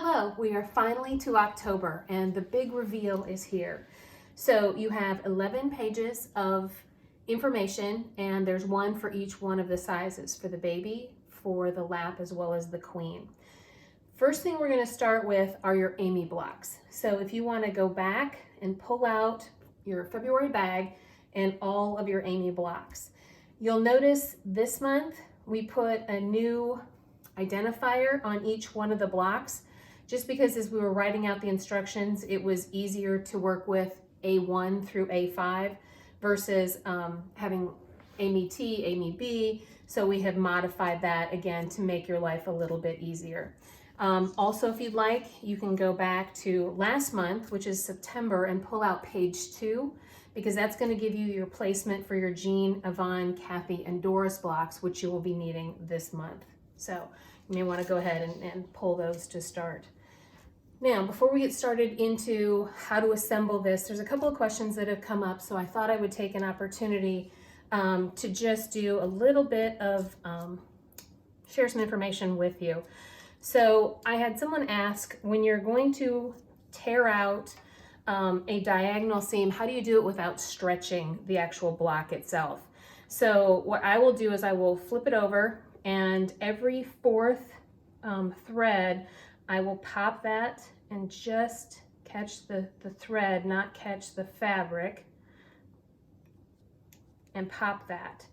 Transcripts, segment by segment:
Hello, we are finally to October and the big reveal is here. So you have 11 pages of information and there's one for each one of the sizes, for the baby, for the lap, as well as the queen. First thing we're going to start with are your Amy blocks. So if you want to go back and pull out your February bag and all of your Amy blocks. You'll notice this month we put a new identifier on each one of the blocks, just because as we were writing out the instructions, it was easier to work with A1 through A5 versus having Amy T, Amy B. So we have modified that again to make your life a little bit easier. Also, if you'd like, you can go back to last month, which is September, and pull out page 2, because that's going to give you your placement for your Jean, Yvonne, Kathy, and Doris blocks, which you will be needing this month. So you may want to go ahead and pull those to start. Now, before we get started into how to assemble this, there's a couple of questions that have come up, so I thought I would take an opportunity to just do a little bit of, share some information with you. So I had someone ask, when you're going to tear out a diagonal seam, how do you do it without stretching the actual block itself? So what I will do is I will flip it over, and every fourth thread, I will pop that and just catch the thread, not catch the fabric, and pop that.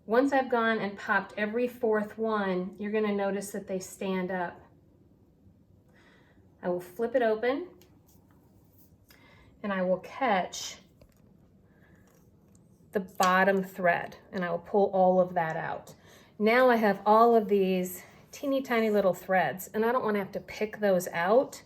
Once I've gone and popped every fourth one, you're going to notice that they stand up. I will flip it open and I will catch the bottom thread and I will pull all of that out. Now I have all of these teeny tiny little threads and I don't want to have to pick those out.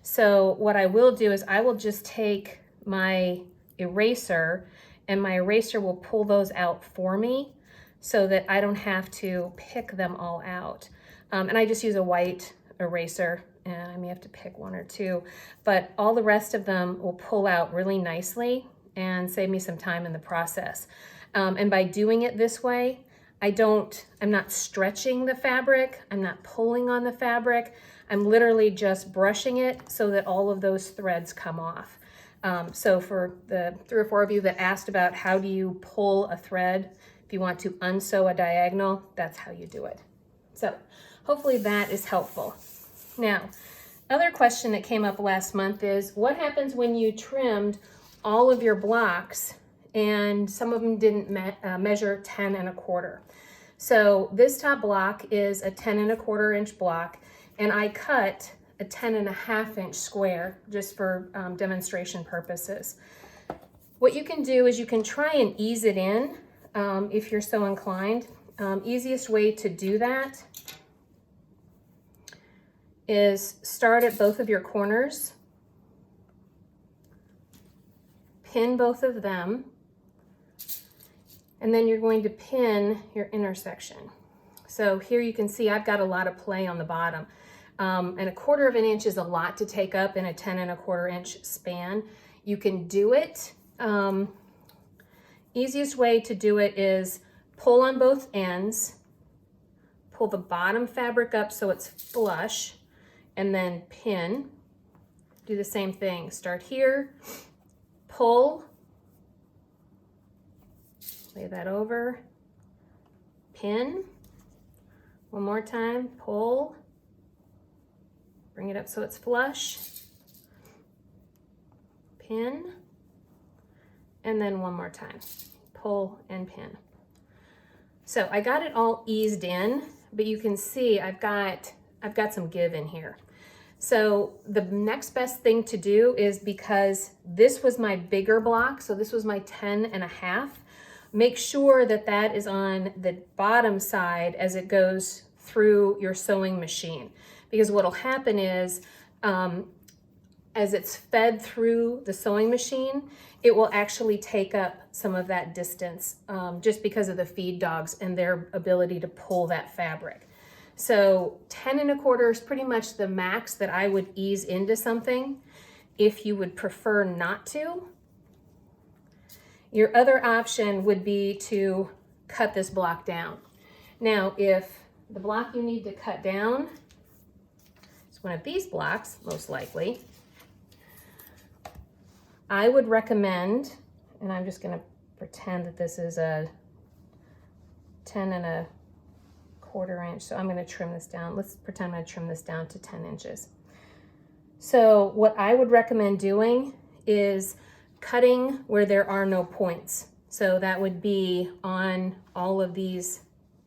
So what I will do is I will just take my eraser and my eraser will pull those out for me so that I don't have to pick them all out. And I just use a white eraser, and I may have to pick one or two, but all the rest of them will pull out really nicely and save me some time in the process. And by doing it this way, I'm not stretching the fabric, I'm not pulling on the fabric, I'm literally just brushing it so that all of those threads come off. So for the 3 or 4 of you that asked about how do you pull a thread, if you want to unsew a diagonal, that's how you do it. So hopefully that is helpful. Now, other question that came up last month is, what happens when you trimmed all of your blocks and some of them didn't measure 10 1/4? So this top block is a 10 1/4 inch block, and I cut a 10 1/2 inch square just for demonstration purposes. What you can do is you can try and ease it in if you're so inclined. Easiest way to do that is start at both of your corners, pin both of them, and then you're going to pin your intersection. So here you can see I've got a lot of play on the bottom. And 1/4 of an inch is a lot to take up in a 10 1/4 inch span. You can do it. Easiest way to do it is pull on both ends, pull the bottom fabric up so it's flush, and then pin. Do the same thing. Start here, pull, lay that over, pin. One more time, pull, bring it up so it's flush, pin, and then one more time, pull and pin. So I got it all eased in, but you can see I've got some give in here. So the next best thing to do is, because this was my bigger block, so this was my 10 1/2, make sure that that is on the bottom side as it goes through your sewing machine. Because what'll happen is, as it's fed through the sewing machine, it will actually take up some of that distance just because of the feed dogs and their ability to pull that fabric. So 10 1/4 is pretty much the max that I would ease into something. If you would prefer not to, your other option would be to cut this block down. Now, if the block you need to cut down is one of these blocks, most likely, I would recommend, and I'm just gonna pretend that this is a 10¼ inch, so I'm gonna trim this down. Let's pretend I'm gonna trim this down to 10 inches. So what I would recommend doing is cutting where there are no points. So that would be on all of these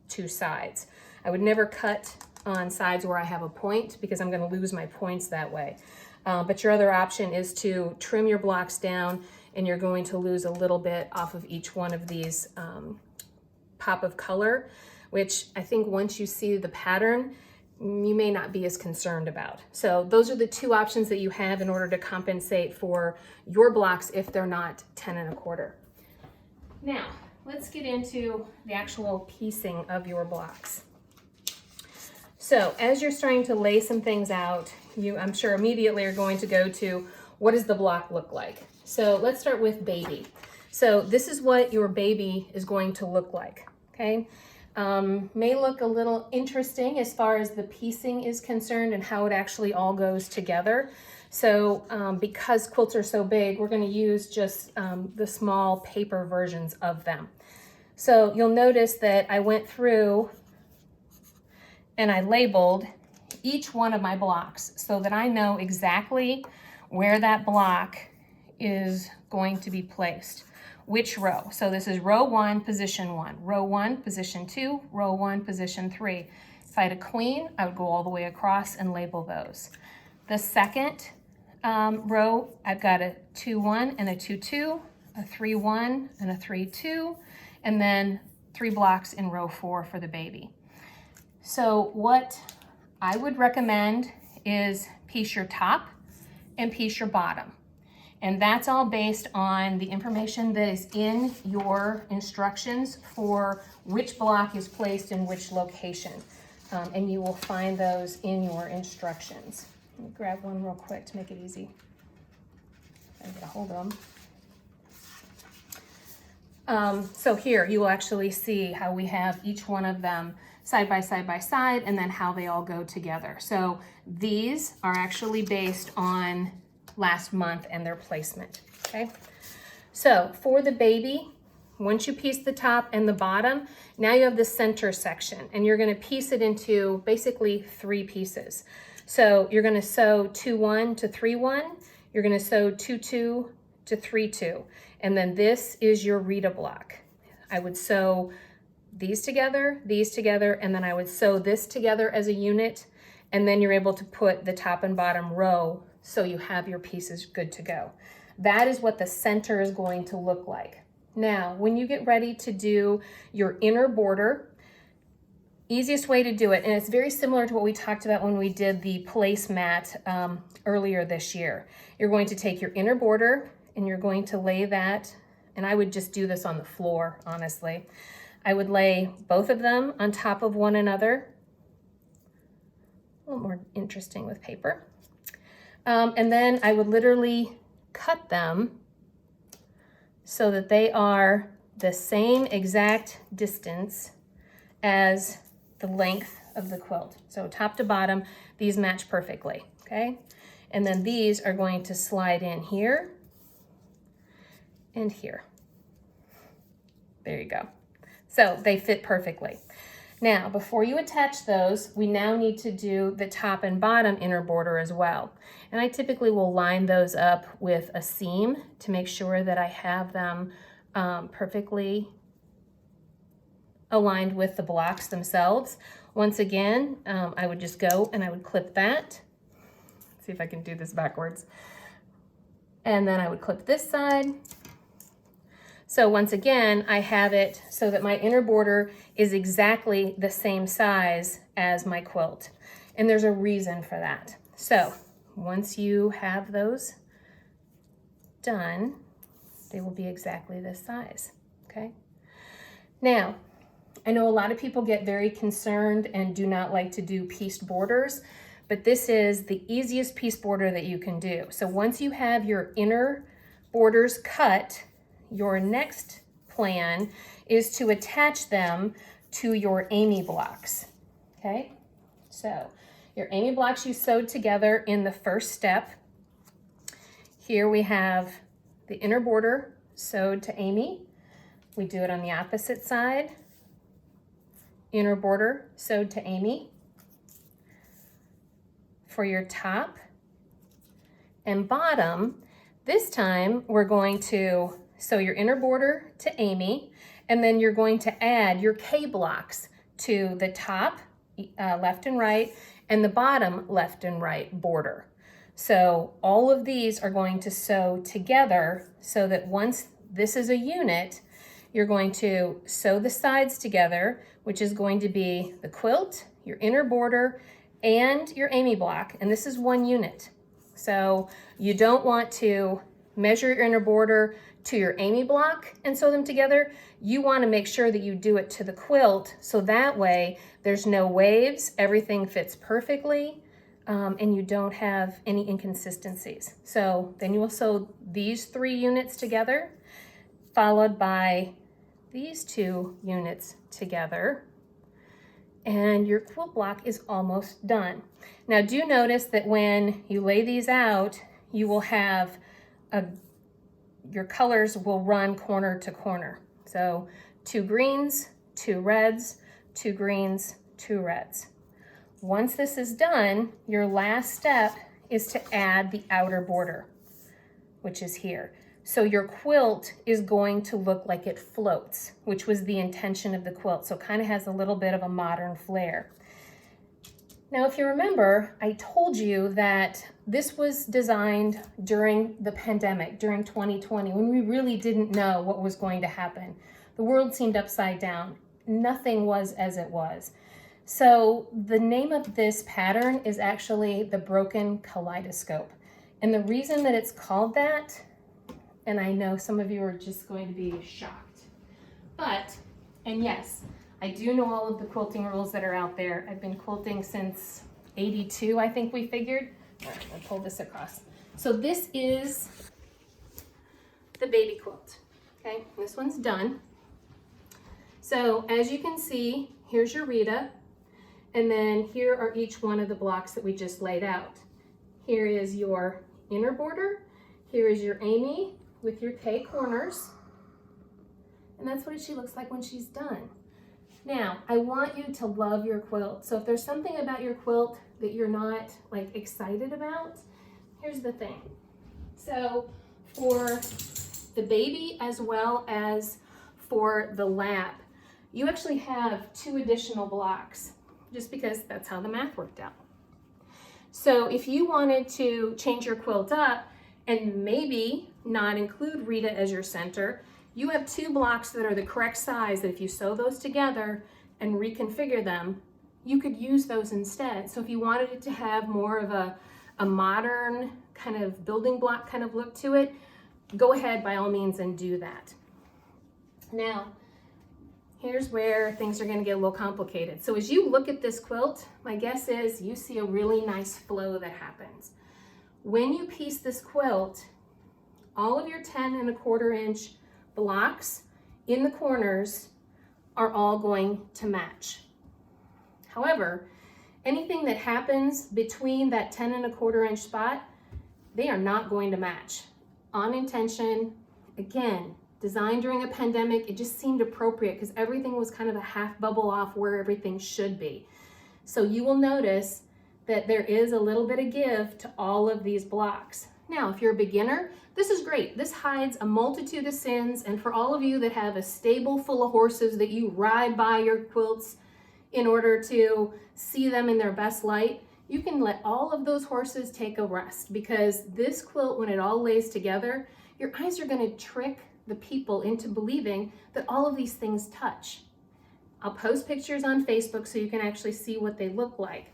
two sides. I would never cut on sides where I have a point because I'm going to lose my points that way. But your other option is to trim your blocks down, and you're going to lose a little bit off of each one of these pop of color, which I think once you see the pattern, you may not be as concerned about. So those are the two options that you have in order to compensate for your blocks if they're not 10¼ inch. Now, let's get into the actual piecing of your blocks. So as you're starting to lay some things out, you, I'm sure, immediately are going to go to, what does the block look like? So let's start with baby. So this is what your baby is going to look like, okay? May look a little interesting as far as the piecing is concerned and how it actually all goes together. So because quilts are so big, we're going to use just the small paper versions of them. So you'll notice that I went through and I labeled each one of my blocks so that I know exactly where that block is going to be placed. Which row? So this is row 1, position 1, row 1, position 2, row 1, position 3. If I had a queen, I would go all the way across and label those. The second row, I've got a 2-1 and a 2-2, a 3-1 and a 3-2, and then 3 blocks in row 4 for the baby. So what I would recommend is piece your top and piece your bottom. And that's all based on the information that is in your instructions for which block is placed in which location. And you will find those in your instructions. Let me grab one real quick to make it easy. I get a hold of them. So here you will actually see how we have each one of them side by side, and then how they all go together. So these are actually based on last month and their placement, okay? So for the baby, once you piece the top and the bottom, now you have the center section, and you're gonna piece it into basically 3 pieces. So you're gonna sew 2-1 to 3-1, you're gonna sew 2-2 to 3-2, and then this is your Rita block. I would sew these together, and then I would sew this together as a unit, and then you're able to put the top and bottom row so you have your pieces good to go. That is what the center is going to look like. Now, when you get ready to do your inner border, easiest way to do it, and it's very similar to what we talked about when we did the placemat earlier this year. You're going to take your inner border and you're going to lay that, and I would just do this on the floor, honestly. I would lay both of them on top of one another. A little more interesting with paper. And then I would literally cut them so that they are the same exact distance as the length of the quilt. So top to bottom, these match perfectly, okay? And then these are going to slide in here and here. There you go. So they fit perfectly. Now, before you attach those, we now need to do the top and bottom inner border as well. And I typically will line those up with a seam to make sure that I have them perfectly aligned with the blocks themselves. Once again, I would just go and I would clip that. Let's see if I can do this backwards. And then I would clip this side. So once again, I have it so that my inner border is exactly the same size as my quilt. And there's a reason for that. So once you have those done, they will be exactly this size, okay? Now, I know a lot of people get very concerned and do not like to do pieced borders, but this is the easiest piece border that you can do. So once you have your inner borders cut, your next plan is to attach them to your Amy blocks, okay? So Your Amy blocks you sewed together in the first step. Here we have the inner border sewed to Amy. We do it on the opposite side. Inner border sewed to Amy. For your top and bottom, this time we're going to sew your inner border to Amy, and then you're going to add your K blocks to the top, left and right, and the bottom left and right border. So all of these are going to sew together so that once this is a unit, you're going to sew the sides together, which is going to be the quilt, your inner border, and your Amy block, and this is one unit. So you don't want to measure your inner border to your Amy block and sew them together. You want to make sure that you do it to the quilt, so that way there's no waves, everything fits perfectly, and you don't have any inconsistencies. So then you will sew these 3 units together, followed by these 2 units together, and your quilt block is almost done. Now do notice that when you lay these out, you will have your colors will run corner to corner. So 2 greens, 2 reds, 2 greens, 2 reds. Once this is done, your last step is to add the outer border, which is here. So your quilt is going to look like it floats, which was the intention of the quilt. So it kind of has a little bit of a modern flair. Now, if you remember, I told you that this was designed during the pandemic, during 2020, when we really didn't know what was going to happen. The world seemed upside down. Nothing was as it was. So the name of this pattern is actually the broken kaleidoscope. And the reason that it's called that, and I know some of you are just going to be shocked, and yes, I do know all of the quilting rules that are out there. I've been quilting since 82, I think we figured. All right, I'll pull this across. So this is the baby quilt, okay? This one's done. So as you can see, here's your Rita, and then here are each one of the blocks that we just laid out. Here is your inner border, here is your Amy with your K corners, and that's what she looks like when she's done. Now, I want you to love your quilt. So if there's something about your quilt that you're not like excited about, here's the thing. So for the baby as well as for the lap, you actually have 2 additional blocks, just because that's how the math worked out. So if you wanted to change your quilt up and maybe not include Rita as your center, you have 2 blocks that are the correct size that if you sew those together and reconfigure them, you could use those instead. So if you wanted it to have more of a modern kind of building block kind of look to it, go ahead by all means and do that. Now, here's where things are going to get a little complicated. So as you look at this quilt, my guess is you see a really nice flow that happens. When you piece this quilt, all of your 10¼ inch blocks in the corners are all going to match. However, anything that happens between that 10¼ inch spot, they are not going to match. On intention, again, designed during a pandemic, it just seemed appropriate because everything was kind of a half bubble off where everything should be. So you will notice that there is a little bit of give to all of these blocks. Now, if you're a beginner, this is great. This hides a multitude of sins, and for all of you that have a stable full of horses that you ride by your quilts in order to see them in their best light, you can let all of those horses take a rest, because this quilt, when it all lays together, your eyes are going to trick the people into believing that all of these things touch. I'll post pictures on Facebook so you can actually see what they look like.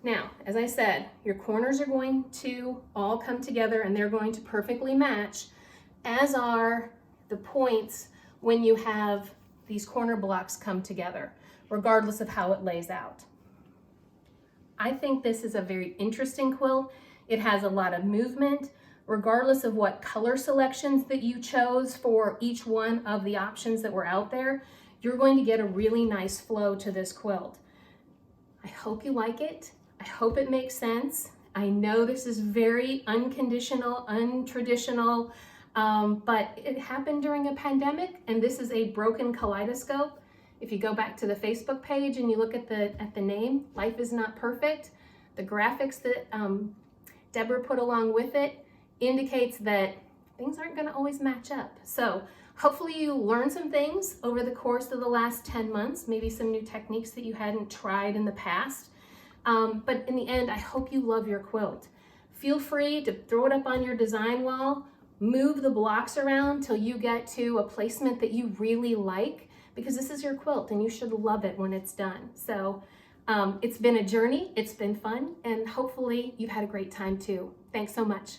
Now, as I said, your corners are going to all come together and they're going to perfectly match, as are the points when you have these corner blocks come together, regardless of how it lays out. I think this is a very interesting quilt. It has a lot of movement, regardless of what color selections that you chose for each one of the options that were out there. You're going to get a really nice flow to this quilt. I hope you like it. I hope it makes sense. I know this is very unconditional, untraditional, but it happened during a pandemic, and this is a broken kaleidoscope. If you go back to the Facebook page and you look at the name, Life is Not Perfect, the graphics that Deborah put along with it indicates that things aren't going to always match up. So hopefully you learned some things over the course of the last 10 months, maybe some new techniques that you hadn't tried in the past. But in the end, I hope you love your quilt. Feel free to throw it up on your design wall, move the blocks around till you get to a placement that you really like, because this is your quilt and you should love it when it's done. So it's been a journey, it's been fun, and hopefully you've had a great time too. Thanks so much.